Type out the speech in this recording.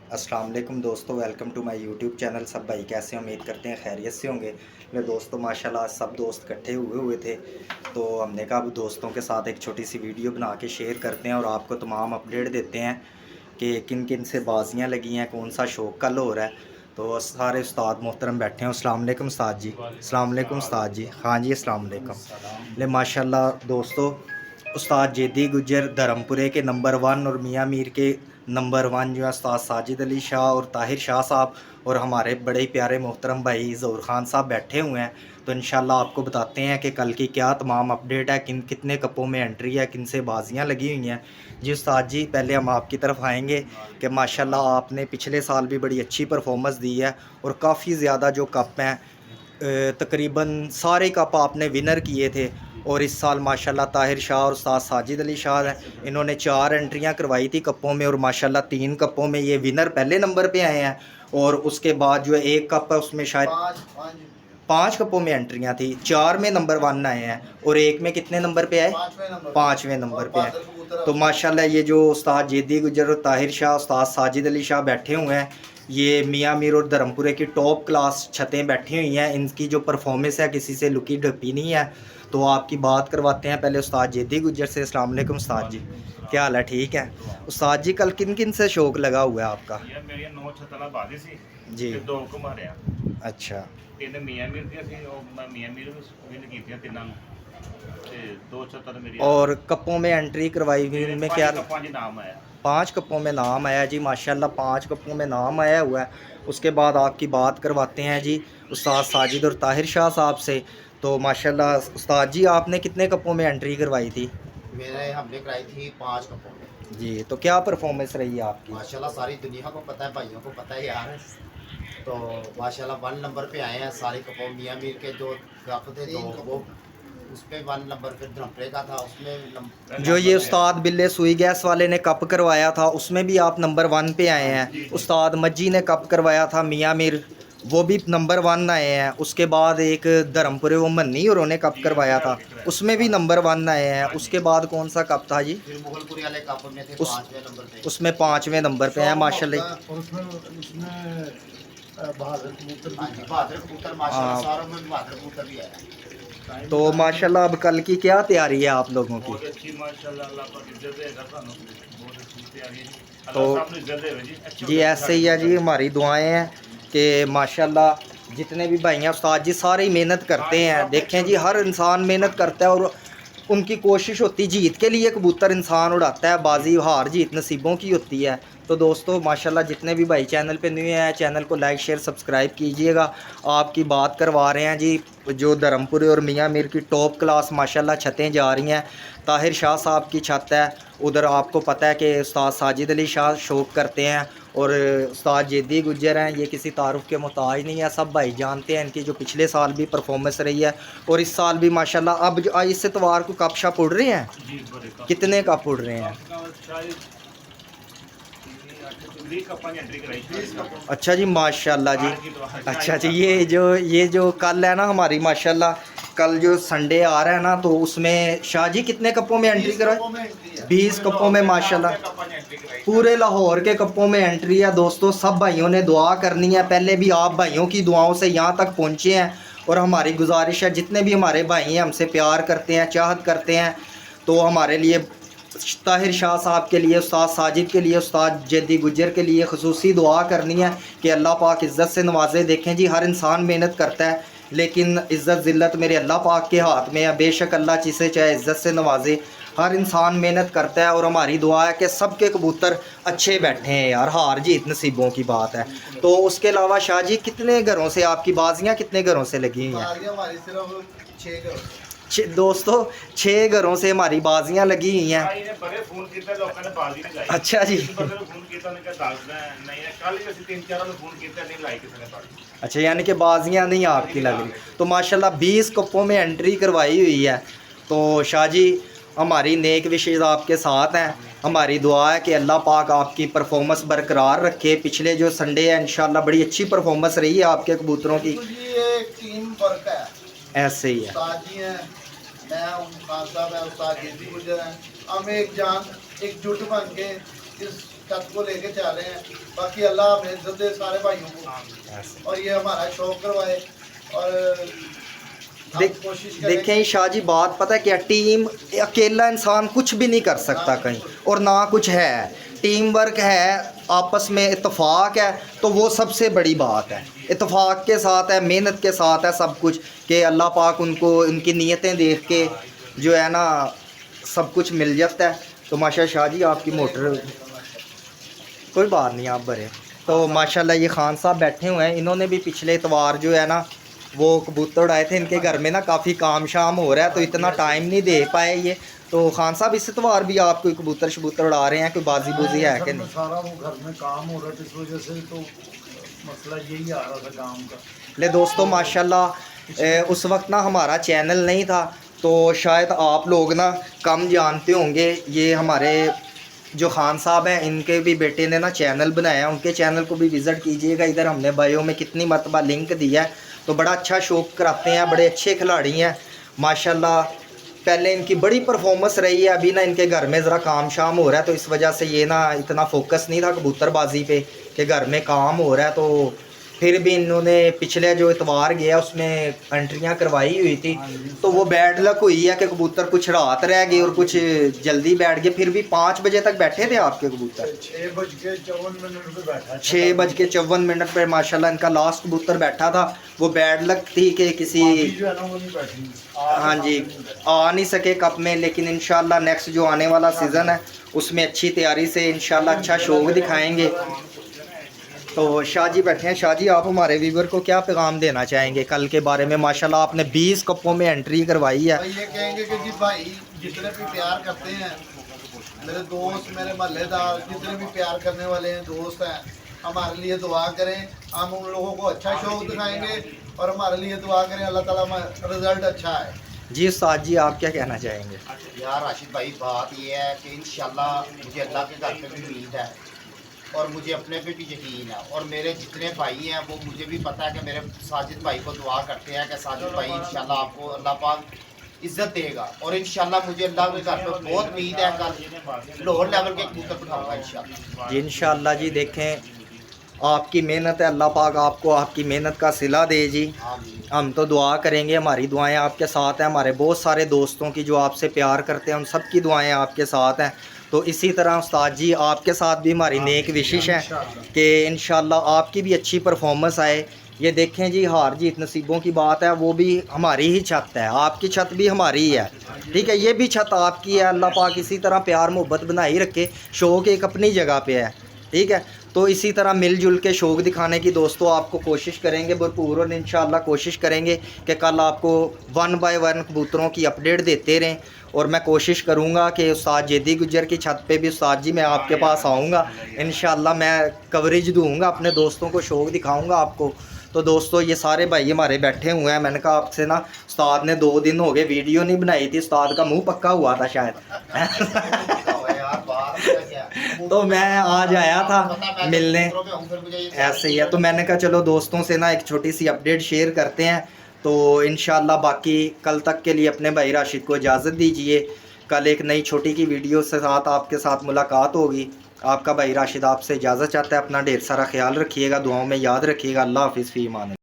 अस्सलाम वालेकुम दोस्तों, welcome to my YouTube channel. सब भाई कैसे हैं? उम्मीद करते हैं खैरियत से होंगे। मेरे दोस्तों माशाल्लाह आज सब दोस्त इकट्ठे हुए थे, तो हमने कहा अब दोस्तों के साथ एक छोटी सी वीडियो बना के शेयर करते हैं और आपको तमाम अपडेट देते हैं कि किन किन से बाजियाँ लगी हैं, कौन सा शौक कल हो रहा है। तो सारे उस्ताद मोहतरम बैठे हैं। अस्सलाम वालेकुम उस्ताद जी। अस्सलाम वालेकुम उस्ताद जी। हाँ जी, अस्सलाम वालेकुम। ले माशाल्लाह दोस्तों, उस्ताद जेदी गुज्जर धर्मपुरे के नंबर 1 और मियाँ मीर के नंबर 1 जो है उस्ताद साजिद अली शाह और ताहिर शाह साहब और हमारे बड़े ही प्यारे मोहतरम भाई ज़हूर ख़ान साहब बैठे हुए हैं। तो इंशाल्लाह आपको बताते हैं कि कल की क्या तमाम अपडेट है, किन कितने कपों में एंट्री है, किन से बाजियाँ लगी हुई हैं। जी उस्ताद जी, पहले हम आपकी तरफ आएंगे कि माशाल्लाह आपने पिछले साल भी बड़ी अच्छी परफॉर्मेंस दी है और काफ़ी ज़्यादा जो कप हैं तकरीबन सारे कप आपने विनर किए थे। और इस साल माशाल्लाह ताहिर शाह और उस्ताद साजिद अली शाह हैं, इन्होंने 4 एंट्रियां करवाई थी कपों में और माशाल्लाह 3 कपों में ये विनर पहले नंबर पे आए हैं। और उसके बाद जो है एक कप है उसमें शायद 5 कपों में एंट्रियां थी, 4 में नंबर 1 आए हैं और एक में कितने नंबर पे आए? 5वें नंबर पे आए। तो माशाल्लाह ये जो उस्ताद जेदी गुजर और ताहिर शाह, उस्ताद साजिद अली शाह बैठे हुए हैं, ये मियाँ मीर और धर्मपुरे की टॉप क्लास छतें बैठी हुई हैं। इनकी जो परफॉर्मेंस है किसी से लुकी ढपी नहीं है। तो आपकी बात करवाते हैं पहले उस्ताद जेदी गुज्जर से। अस्सलाम वालेकुम उस्ताद जी, क्या हाल है? ठीक है उस्ताद जी, कल किन किन से शौक लगा हुआ है आपका? यार मेरी 9 छतला बाजी सी जी ਤੇ 2 ਘੁਮਾਰਿਆ अच्छा। ਤਿੰਨ ਮੀਆਂ ਮੀਰ ਦੀਆਂ ਸੀ ਉਹ ਮੈਂ ਮੀਆਂ ਮੀਰ ਵਿਨ ਕੀਤੀਆਂ ਤਿੰਨਾਂ ਨੂੰ ਤੇ 2 ਛਤਰ ਮੇਰੀ ਆ और ਗਈ कपों में एंट्री करवाई हुई ਮੇਰੇ उनमें क्या? 5 ਕੱਪਾਂ 'ਚ ਨਾਮ ਆਇਆ 5 कपों में नाम आया जी माशाल्लाह, 5 कपों में नाम आया हुआ है। उसके बाद आपकी बात करवाते हैं जी उस्ताद साजिद और ताहिर शाह साहब से। तो माशाल्लाह उस्ताद जी, आपने कितने कपों में एंट्री करवाई थी? मैंने हमने कराई थी 5 कपों में। जी, तो क्या परफॉर्मेंस रही है आपकी? माशाल्लाह सारी दुनिया को पता है, भाइयों को पता है यार। तो माशाल्लाह 1 नंबर पे आए हैं सारी कपों। मियाँ मीर के जो कप थे दो वो उस पे 1 नंबर फिर धर्मपुरे का था उसमें जो ये उस्ताद बिल्ले सुई गैस वाले ने कप करवाया था उसमें भी आप नंबर 1 पे आए हैं। उस्ताद मज्जी ने कप करवाया था मियाँ मीर, वो भी नंबर 1 आए हैं। उसके बाद एक धर्मपुरे वो मन्नी और उन्होंने कप करवाया था, उसमें भी नंबर 1 आए हैं। उसके बाद कौन सा कप था जी? फिर मुगलपुरी वाले कप में थे 5वें नंबर पे। उसमें 5वें नंबर पे हैं माशाल्लाह। और उसमें बहादुर कबूतर, हाँ जी बहादुर कबूतर माशाल्लाह सारों में बहादुर कबूतर भी आया। तो माशाल्लाह अब कल की क्या तैयारी है आप लोगों की? ਬਹੁਤ ਅੱਛੀ ਮਾਸ਼ਾਅੱਲਾ ਅੱਲਾਹ ਪਾਕ ਇੱਜ਼ਤ ਦੇਗਾ ਤੁਹਾਨੂੰ ਬਹੁਤ ਅੱਛੀ ਤਿਆਰੀ ਹੈ ਜੀ तो ਅੱਲਾਹ ਸਭ ਨੂੰ ਇੱਜ਼ਤ ਦੇਵੇ ਜੀ ਅੱਛੇ जी ऐसे ही है जी, हमारी दुआएं हैं कि माशाल्लाह जितने भी भाई हैं उस्ताद जी सारे ही मेहनत करते हैं। देखें जी, हर इंसान मेहनत करता है और उनकी कोशिश होती जीत के लिए कबूतर इंसान उड़ाता है, बाजी हार जीत नसीबों की होती है। तो दोस्तों माशाल्लाह जितने भी भाई चैनल पे न्यू हैं चैनल को लाइक शेयर सब्सक्राइब कीजिएगा। आपकी बात करवा रहे हैं जी, जो धर्मपुरे और मियाँ मीर की टॉप क्लास माशाल्लाह छतें जा रही हैं। ताहिर शाह साहब की छत है, उधर आपको पता है कि उस्ताद साजिद अली शाह शौक करते हैं और उस्ताद जेदी गुज्जर हैं, ये किसी तारुफ के मोहताज नहीं है, सब भाई जानते हैं इनकी जो पिछले साल भी परफॉर्मेंस रही है और इस साल भी माशाल्लाह। अब जो इस एतवार को कप शप उड़ रहे हैं, ਜੀ ਬੜੇ ਕੱਪ कितने कप उड़ रहे हैं? ਸ਼ਾਇਦ 20 ਕੱਪਾਂ ਦੀ ਐਂਟਰੀ ਕਰਾਈ 20 ਕੱਪ अच्छा जी माशाल्लाह जी। अच्छा जी, ये जो कल है ना हमारी माशाल्लाह, कल जो संडे आ रहा है ना, तो उसमें शाह जी कितने कपों में एंट्री कराए? 20 कपों में माशाल्लाह ਕੱਪਾਂ ਦੀ ਐਂਟਰੀ ਕਰਾਈ पूरे लाहौर के कपों में एंट्री है। दोस्तों सब भाइयों ने दुआ करनी है, पहले भी आप भाइयों की दुआओं से यहाँ तक पहुँचे हैं और हमारी गुजारिश है जितने भी हमारे भाई हैं हमसे प्यार करते हैं, चाहत करते हैं, तो हमारे लिए ताहिर शाह साहब के लिए, उस्ताद साजिद के लिए, उस्ताद जेदी गुज्जर के लिए खसूसी दुआ करनी है कि अल्लाह पाक इज़्ज़त से नवाजे। देखें जी, हर इंसान मेहनत करता है लेकिन इज़्ज़त ज़िल्लत मेरे अल्लाह पाक के हाथ में है। बेशक अल्लाह जिसे चाहे इज़्ज़त से नवाजे, हर इंसान मेहनत करता है और हमारी दुआ है कि सबके कबूतर अच्छे बैठे हैं यार, हार जीत नसीबों की बात है। तो उसके अलावा शाह जी कितने घरों से आपकी बाजियाँ कितने घरों से लगी हुई हैं? हमारी सिर्फ 6 करोड़ दोस्तों 6 घरों से हमारी बाजियाँ लगी हुई हैं। ਭਾਈ ਨੇ ਬੜੇ ਫੋਨ ਕੀਤਾ ਲੋਕਾਂ ਨੇ ਬਾਜ਼ੀ ਨਹੀਂ ਲਾਈ अच्छा जी। ਕਿਸੇ ਬੰਦੇ ਨੂੰ ਫੋਨ ਕੀਤਾ ਉਹਨੇ ਕਿਹਾ ਦੱਸਦਾ ਨਹੀਂ ਕੱਲ ਹੀ ਅਸੀਂ 3-4 ਨੂੰ ਫੋਨ ਕੀਤਾ नहीं ਲਾਈ ਕਿਸੇ ने बाजी अच्छा, यानी कि बाजियाँ नहीं आपकी लग रही। तो माशाल्लाह 20 कपों में एंट्री करवाई हुई है। तो शाह जी हमारी नेक विशेष आपके साथ हैं, हमारी दुआ है कि अल्लाह पाक आपकी परफॉर्मेंस बरकरार रखे। पिछले जो संडे है इंशाल्लाह बड़ी अच्छी परफॉर्मेंस रही है आपके कबूतरों की। ये टीम वर्क है, ऐसे ही है। उस्ताद जी हैं, मैं हूँ खान साहब है, उस्ताद जेदी गुजर हैं। हम एक जान एकजुट बन के इस छत को लेके जा रहे हैं। बाकी अल्लाह हमें इज्जत दे सारे भाइयों को, और ये हमारा शौक करवाए। और हम कोशिश करें। देखें शाह जी, बात पता है क्या, टीम अकेला इंसान कुछ भी नहीं कर सकता कहीं, और ना कुछ है, टीम वर्क है, आपस में इत्तेफाक है, तो वो सबसे बड़ी बात है। इत्तेफाक के साथ है, मेहनत के साथ है सब कुछ, कि अल्लाह पाक उनको उनकी नीयतें देख के जो है ना सब कुछ मिल जाता है। तो माशा शाह जी आपकी मोटर कोई बात नहीं, आप भरे। तो माशाल्लाह ये खान साहब बैठे हुए हैं, इन्होंने भी पिछले इतवार जो है ना वो कबूतर उड़ाए थे। इनके घर में ना काफ़ी काम शाम हो रहा है, तो इतना टाइम नहीं दे पाए ये। तो खान साहब इस इतवार भी आप कोई कबूतर शबूतर उड़ा रहे हैं, कोई बाजी बूजी है कि नहीं? सारा वो घर में काम हो रहा है, इस वजह से तो मसला यही आ रहा था काम का। ले दोस्तों माशाल्लाह उस वक्त ना हमारा चैनल नहीं था, तो शायद आप लोग ना कम जानते होंगे। ये हमारे जो खान साहब हैं, इनके भी बेटे ने ना चैनल बनाया, उनके चैनल को भी विज़िट कीजिएगा। इधर हमने बायो में कितनी मरतबा लिंक दिया है। तो बड़ा अच्छा शौक कराते हैं, बड़े अच्छे खिलाड़ी हैं माशाल्लाह। पहले इनकी बड़ी परफॉर्मेंस रही है, अभी ना इनके घर में ज़रा काम शाम हो रहा है, तो इस वजह से ये ना इतना फोकस नहीं था कबूतरबाजी पे, कि घर में काम हो रहा है। तो फिर भी इन्होंने पिछले जो इतवार गया उसमें एंट्रियां करवाई हुई थी, तो वो बैड लक हुई है कि कबूतर कुछ रात रह गए और कुछ जल्दी बैठ गए। फिर भी 5 बजे तक बैठे थे आपके कबूतर? 6:54 पे बैठा। 6:54 पर माशाल्लाह इनका लास्ट कबूतर बैठा था। वो बैड लक थी कि किसी जो है ना वो नहीं बैठी। हाँ जी आ नहीं सके कप में, लेकिन इंशाल्लाह नेक्स्ट जो आने वाला सीज़न है उसमें अच्छी तैयारी से इंशाल्लाह अच्छा शो दिखाएंगे। तो शाह जी बैठे हैं। शाह जी आप हमारे व्यूवर को क्या पैगाम देना चाहेंगे कल के बारे में? माशाल्लाह आपने 20 कपों में एंट्री करवाई है। भाई ये कहेंगे कि जी भाई जितने भी प्यार करते हैं मेरे दोस्त, मेरे मोहल्लेदार, जितने भी प्यार करने वाले हैं दोस्त हैं, हमारे लिए दुआ करें। हम उन लोगों को अच्छा शौक दिखाएंगे और हमारे लिए दुआ करें, अल्लाह ताला में रिजल्ट अच्छा है। जी उस्ताद जी आप क्या कहना चाहेंगे? यार राशिद भाई, बात ये है कि इंशाल्लाह मुझे अल्लाह के घर पे भी उम्मीद है और मुझे अपने पे भी यकीन है, और मेरे जितने भाई हैं वो मुझे भी पता है कि मेरे साजिद भाई को दुआ करते हैं कि साजिद भाई इंशाल्लाह आपको अल्लाह पाक इज्जत देगा, और इंशाल्लाह मुझे अल्लाह के घर पे बहुत उम्मीद है कल लाहौर लेवल के कबूतर बिठाऊंगा इंशाल्लाह। जी इंशाल्लाह जी। देखें आपकी मेहनत है, अल्लाह पाक आपको आपकी मेहनत का सिला दे जी। हम तो दुआ करेंगे, हमारी दुआएं आपके साथ हैं, हमारे बहुत सारे दोस्तों की जो आपसे प्यार करते हैं उन सब की दुआएं आपके साथ हैं। तो इसी तरह उस्ताद जी आपके साथ भी हमारी नेक विशिश है कि इंशाल्लाह आपकी भी अच्छी परफॉर्मेंस आए। ये देखें जी हार जीत नसीबों की बात है, वो भी हमारी ही छत है, आपकी छत भी हमारी ही है, ठीक है, ये भी छत आपकी है। अल्लाह पाक इसी तरह प्यार मोहब्बत बनाई रखे, शौक़ एक अपनी जगह पे है, ठीक है। तो इसी तरह मिलजुल के शौक़ दिखाने की दोस्तों आपको कोशिश करेंगे भरपूर, और इंशाल्लाह कोशिश करेंगे कि कल आपको 1 बाय 1 कबूतरों की अपडेट देते रहें। और मैं कोशिश करूंगा कि उस्ताद जेदी गुज्जर की छत पे भी उस्ताद जी मैं आपके पास आऊँगा, इंशाल्लाह मैं कवरेज दूँगा, अपने दोस्तों को शौक़ दिखाऊँगा आपको। तो दोस्तों ये सारे भाई हमारे बैठे हुए हैं। मैंने कहा आपसे ना उस्ताद ने 2 दिन हो गए वीडियो नहीं बनाई थी, उस्ताद का मुँह पक्का हुआ था शायद तो मैं आज आया था मिलने, ऐसे ही है। तो मैंने कहा चलो दोस्तों से ना एक छोटी सी अपडेट शेयर करते हैं। तो इंशाल्लाह बाकी कल तक के लिए अपने भाई राशिद को इजाज़त दीजिए। कल एक नई छोटी की वीडियो से साथ आपके साथ मुलाकात होगी। आपका भाई राशिद आपसे इजाज़त चाहता है। अपना ढेर सारा ख्याल रखिएगा, दुआओं में याद रखिएगा। अल्लाह हाफिज़ फ़ी अमान।